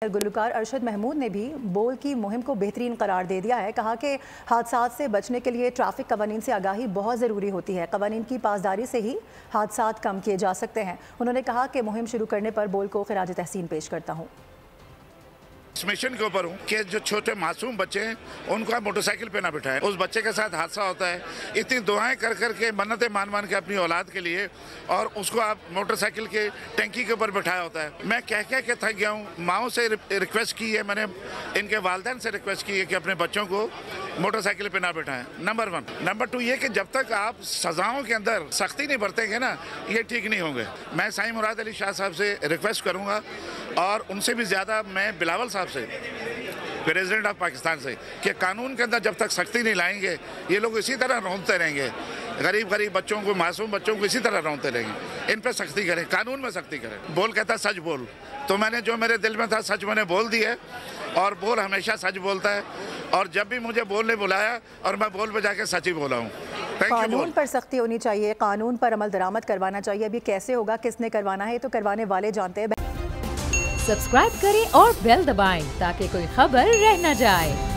गुलकार अरशद महमूद ने भी बोल की मुहिम को बेहतरीन करार दे दिया है। कहा कि हादसात से बचने के लिए ट्रैफिक कवानीन से आगाही बहुत ज़रूरी होती है। कवानीन की पासदारी से ही हादसात कम किए जा सकते हैं। उन्होंने कहा कि मुहिम शुरू करने पर बोल को खिराज तहसीन पेश करता हूँ। इस मिशन के ऊपर हूँ कि जो छोटे मासूम बच्चे हैं उनको आप मोटरसाइकिल पे ना बिठाएं। उस बच्चे के साथ हादसा होता है, इतनी दुआएं कर कर के, मन्नतें मान मान के अपनी औलाद के लिए, और उसको आप मोटरसाइकिल के टंकी के ऊपर बिठाया होता है। मैं कह के थक गया हूँ। माओ से रिक्वेस्ट की है मैंने, इनके वालिदैन से रिक्वेस्ट की है कि अपने बच्चों को मोटरसाइकिल पे ना बिठाएं। नंबर 1। नंबर 2 ये कि जब तक आप सजाओं के अंदर सख्ती नहीं बरतेंगे ना, ये ठीक नहीं होंगे। मैं साईं मुराद अली शाह साहब से रिक्वेस्ट करूँगा, और उनसे भी ज़्यादा मैं बिलावल साहब से, प्रेसिडेंट ऑफ पाकिस्तान से, कि कानून के अंदर जब तक सख्ती नहीं लाएंगे ये लोग इसी तरह रौंदते रहेंगे। गरीब बच्चों को, मासूम बच्चों को इसी तरह रौंदते रहेंगे। इन पर सख्ती करें, कानून में सख्ती करें। बोल कहता सच बोल, तो मैंने जो मेरे दिल में था सच मैंने बोल दिया है, और बोल हमेशा सच बोलता है। और जब भी मुझे बोल ने बुलाया और मैं बोल पे जाके सच ही बोला हूँ। कानून पर सख्ती होनी चाहिए, कानून पर अमल दरामद करवाना चाहिए। अभी कैसे होगा, किसने करवाना है, तो करवाने वाले जानते हैं। सब्सक्राइब करें और बेल दबाएं ताकि कोई खबर रह न जाए।